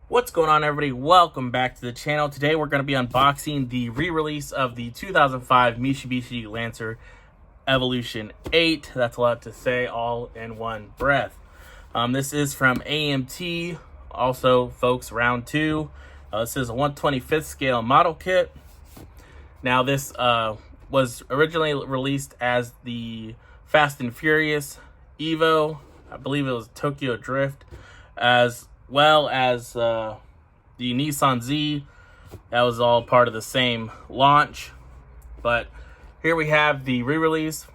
What's going on, everybody? Welcome back to the channel. Today we're going to be unboxing the re-release of the 2005 Mitsubishi Lancer Evolution 8. That's a lot to say all in one breath. This is from AMT. Also, folks, round 2. This is a 1/25th scale model kit. Now, this was originally released as the Fast and Furious Evo. I believe it was Tokyo Drift, as well as the Nissan Z. That was all part of the same launch. But here we have the re-release.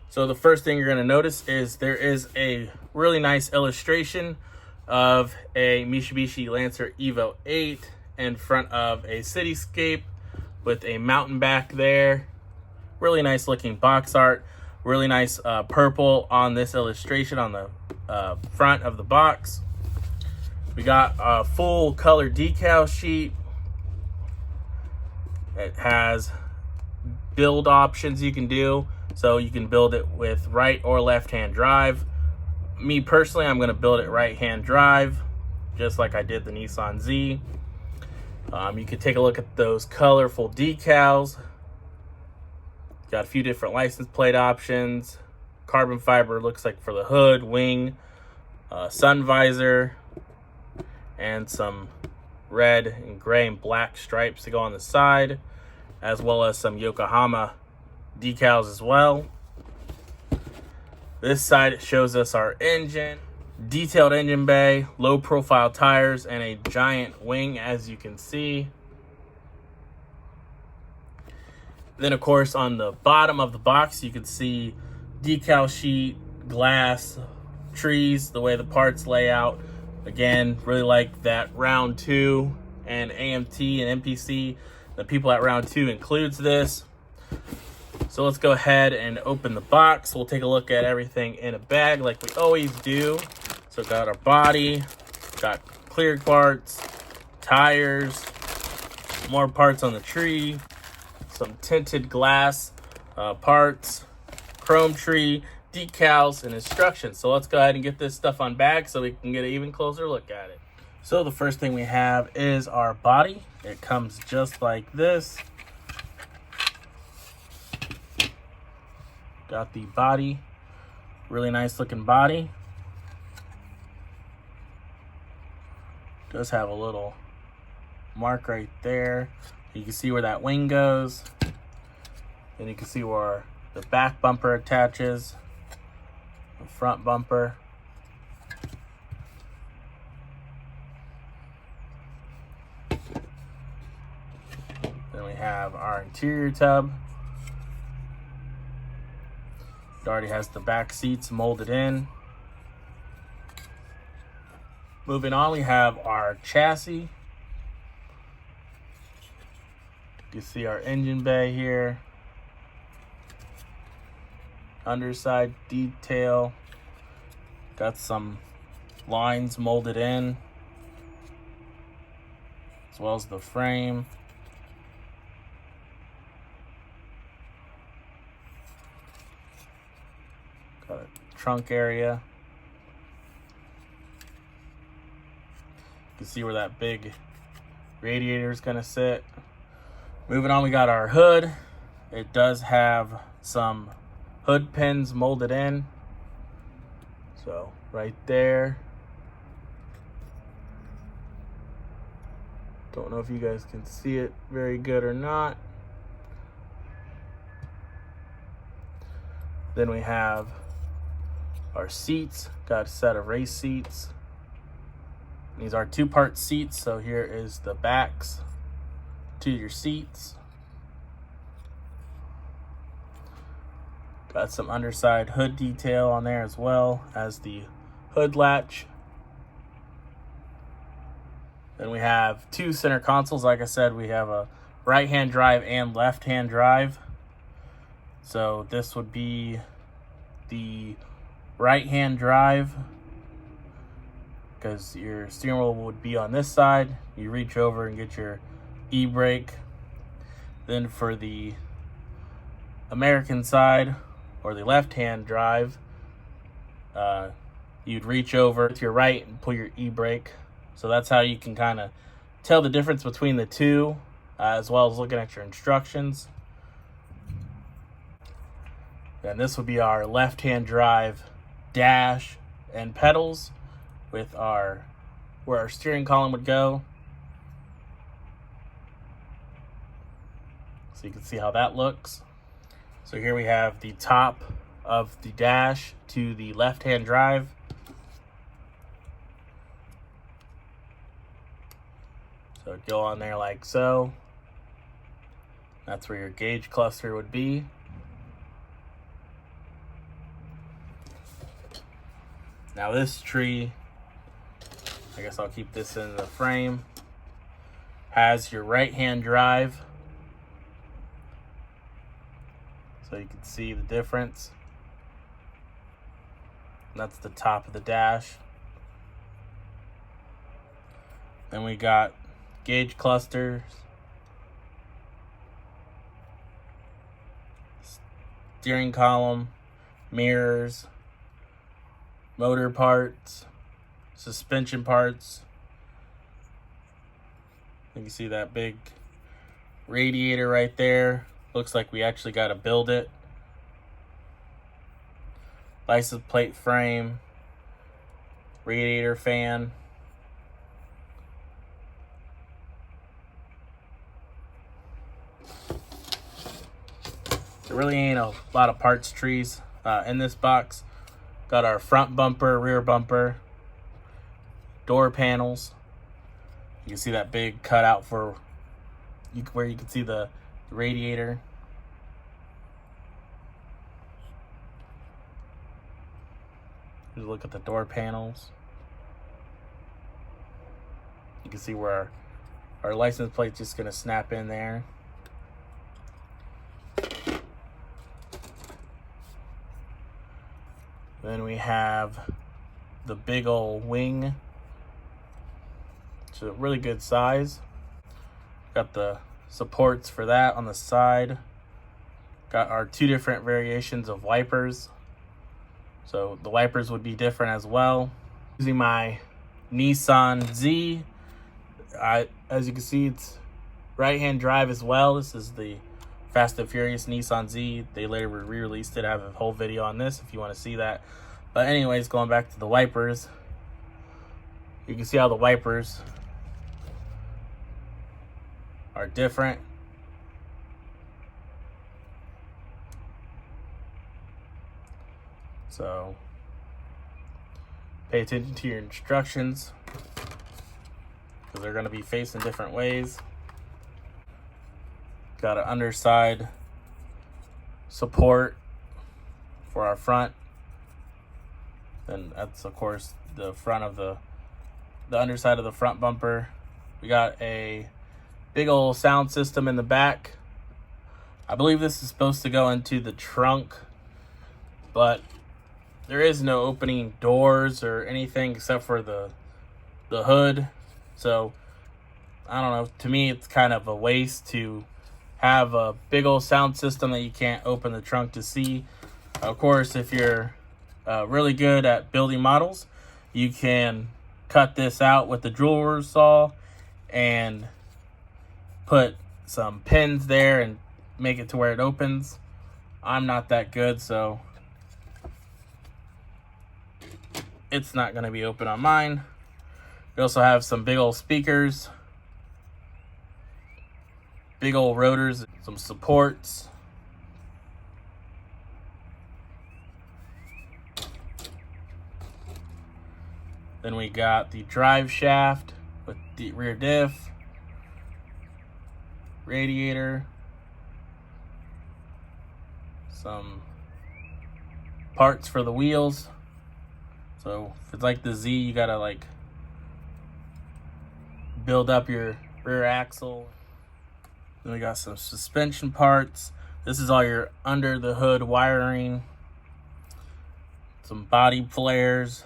So the first thing you're going to notice is there is a really nice illustration of a Mitsubishi Lancer Evo 8 in front of a cityscape with a mountain back there. Really nice looking box art. Really nice purple on this illustration on the front of the box. We got a full color decal sheet. It has build options you can do, so you can build it with right or left hand drive. Me personally, I'm going to build it right hand drive, just like I did the Nissan Z. You can take a look at those colorful decals. Got a few different license plate options. Carbon fiber looks like for the hood, wing, sun visor, and some red and gray and black stripes to go on the side, as well as some Yokohama decals as well. This side shows us our engine, detailed engine bay, low profile tires, and a giant wing, as you can see. Then, of course, on the bottom of the box, you can see decal sheet, glass, trees, the way the parts lay out. Again, really like that round 2 and AMT and MPC. The people at round 2 includes this. So let's go ahead and open the box. We'll take a look at everything in a bag like we always do. So got our body, got cleared parts, tires, more parts on the tree, some tinted glass parts, chrome tree, decals, and instructions. So let's go ahead and get this stuff unbagged so we can get an even closer look at it. So the first thing we have is our body. It comes just like this. Got the body, really nice looking body. Does have a little mark right there. You can see where that wing goes. And you can see where the back bumper attaches, the front bumper. Then we have our interior tub. It already has the back seats molded in. Moving on, we have our chassis. You can see our engine bay here. Underside detail. Got some lines molded in, as well as the frame. Got a trunk area. You can see where that big radiator is going to sit. Moving on, we got our hood. It does have some hood pins molded in. So right there. Don't know if you guys can see it very good or not. Then we have our seats. Got a set of race seats. These are 2-part seats, so here is the backs to your seats. Got some underside hood detail on there, as well as the hood latch. Then we have 2 center consoles. Like I said, we have a right-hand drive and left-hand drive. So this would be the right-hand drive, because your steering wheel would be on this side. You reach over and get your e-brake. Then for the American side, or the left-hand drive, you'd reach over to your right and pull your e-brake. So that's how you can kind of tell the difference between the two, as well as looking at your instructions. And this would be our left-hand drive dash and pedals with where our steering column would go. So you can see how that looks. So here we have the top of the dash to the left-hand drive. So it'd go on there like so. That's where your gauge cluster would be. Now this tree, I guess I'll keep this in the frame, has your right-hand drive. So you can see the difference. That's the top of the dash. Then we got gauge clusters, steering column, mirrors, motor parts, suspension parts. You can see that big radiator right there. Looks like we actually got to build it. License plate frame, radiator fan. There really ain't a lot of parts trees in this box. Got our front bumper, rear bumper, door panels. You can see that big cutout for where you can see the radiator. Just look at the door panels. You can see where our license plate's just gonna snap in there. Then we have the big old wing. It's a really good size. Got the supports for that on the side. Got our two different variations of wipers. So the wipers would be different as well. Using my Nissan Z. As you can see, it's right-hand drive as well. This is the Fast and Furious Nissan Z. They later re-released it. I have a whole video on this if you want to see that. But anyways, going back to the wipers. You can see how the wipers are different. So pay attention to your instructions because they're going to be facing different ways. Got an underside support for our front. And that's of course the front of the underside of the front bumper. We got a big old sound system in the back. I believe this is supposed to go into the trunk, but there is no opening doors or anything except for the hood. So I don't know, to me it's kind of a waste to have a big old sound system that you can't open the trunk to see. Of course, if you're really good at building models, you can cut this out with the jeweler's saw and put some pins there and make it to where it opens. I'm not that good, so it's not going to be open on mine. We also have some big old speakers, big old rotors, some supports. Then we got the drive shaft with the rear diff, radiator, some parts for the wheels. So if it's like the Z, you gotta like build up your rear axle. Then we got some suspension parts. This is all your under the hood wiring, some body flares.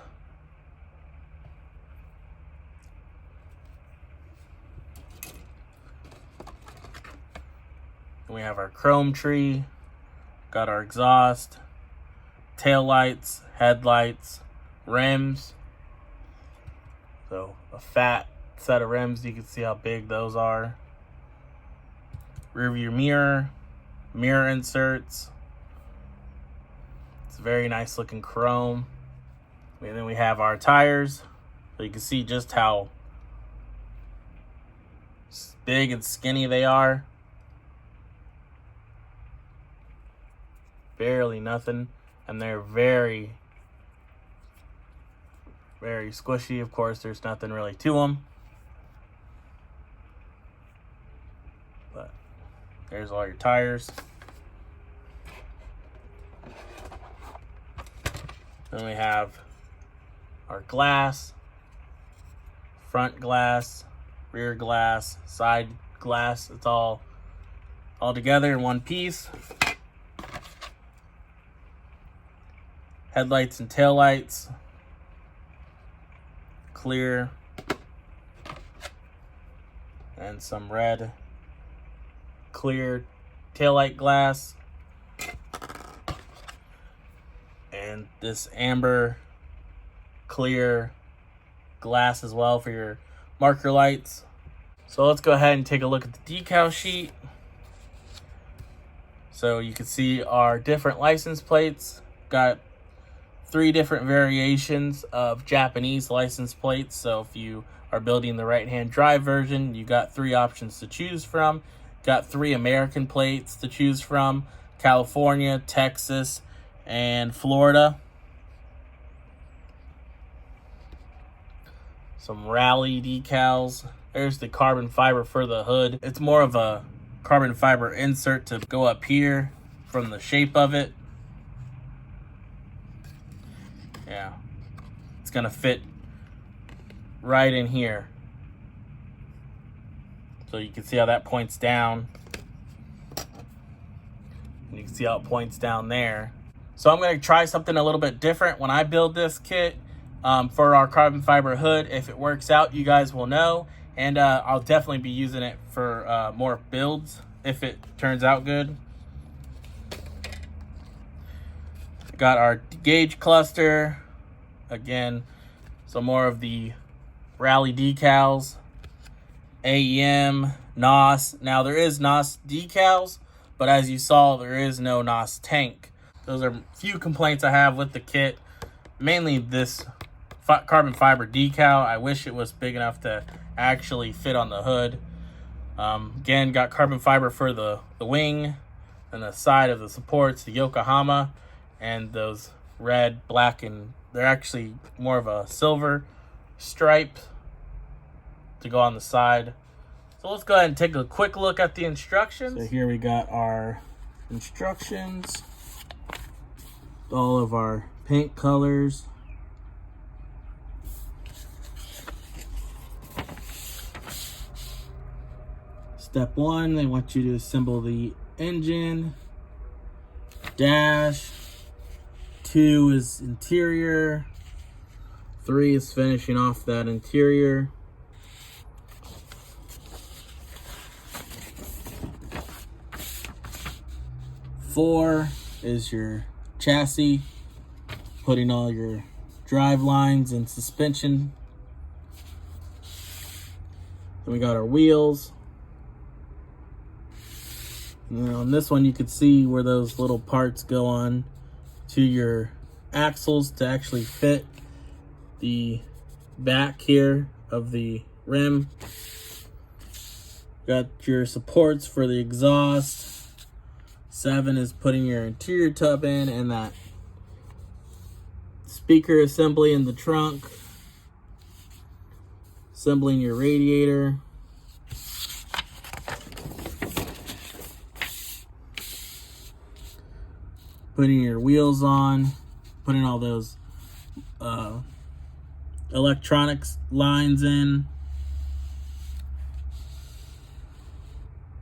We have our chrome tree, got our exhaust, tail lights, headlights, rims. So a fat set of rims. You can see how big those are. Rear view mirror, mirror inserts. It's very nice looking chrome. And then we have our tires. So you can see just how big and skinny they are. Barely nothing. And they're very, very squishy. Of course, there's nothing really to them. But there's all your tires. Then we have our glass, front glass, rear glass, side glass. It's all together in one piece. Headlights and taillights, clear, and some red clear taillight glass, and this amber clear glass as well for your marker lights. So let's go ahead and take a look at the decal sheet. So you can see our different license plates. Got 3 different variations of Japanese license plates. So if you are building the right-hand drive version, you got 3 options to choose from. Got 3 American plates to choose from: California, Texas, and Florida. Some rally decals. There's the carbon fiber for the hood. It's more of a carbon fiber insert to go up here from the shape of it. Yeah, it's gonna fit right in here. So you can see how that points down. And you can see how it points down there. So I'm gonna try something a little bit different when I build this kit for our carbon fiber hood. If it works out, you guys will know. And I'll definitely be using it for more builds if it turns out good. Got our gauge cluster. Again, some more of the rally decals. AEM, NOS. Now there is NOS decals, but as you saw, there is no NOS tank. Those are few complaints I have with the kit. Mainly this carbon fiber decal. I wish it was big enough to actually fit on the hood. Again, got carbon fiber for the wing and the side of the supports, the Yokohama, and those red, black, and they're actually more of a silver stripe to go on the side. So let's go ahead and take a quick look at the instructions. So here we got our instructions, all of our paint colors. Step 1, they want you to assemble the engine. Dash. 2 is interior. 3 is finishing off that interior. 4 is your chassis, putting all your drive lines and suspension. Then we got our wheels. And then on this one, you could see where those little parts go on to your axles to actually fit the back here of the rim. Got your supports for the exhaust. 7 is putting your interior tub in, and that speaker assembly in the trunk. Assembling your radiator. Putting your wheels on, putting all those electronics lines in,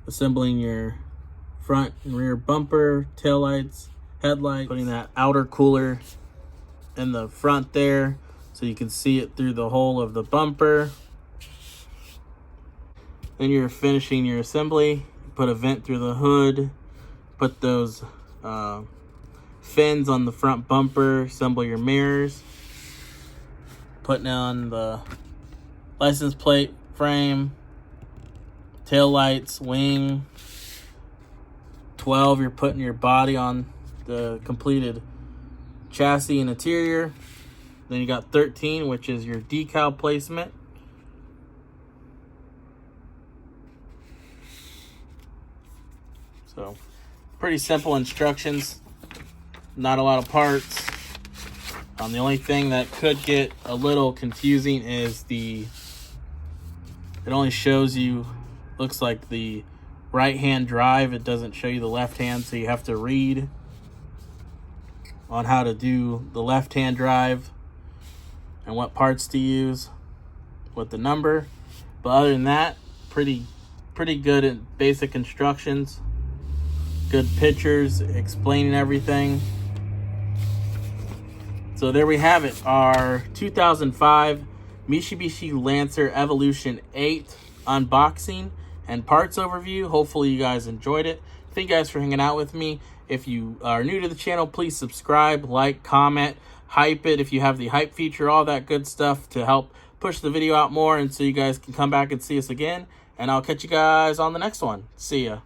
assembling your front and rear bumper, taillights, headlights, putting that outer cooler in the front there so you can see it through the hole of the bumper. Then you're finishing your assembly. Put a vent through the hood, put those fins on the front bumper, assemble your mirrors, putting on the license plate, frame, tail lights, wing. 12, you're putting your body on the completed chassis and interior. Then you got 13, which is your decal placement. So pretty simple instructions, not a lot of parts. The only thing that could get a little confusing is it only shows you, looks like the right hand drive. It doesn't show you the left hand, so you have to read on how to do the left hand drive and what parts to use with the number. But other than that, pretty good at basic instructions. Good pictures explaining everything. So there we have it, our 2005 Mitsubishi Lancer Evolution 8 unboxing and parts overview. Hopefully you guys enjoyed it. Thank you guys for hanging out with me. If you are new to the channel, please subscribe, like, comment, hype it if you have the hype feature, all that good stuff to help push the video out more and so you guys can come back and see us again. And I'll catch you guys on the next one. See ya.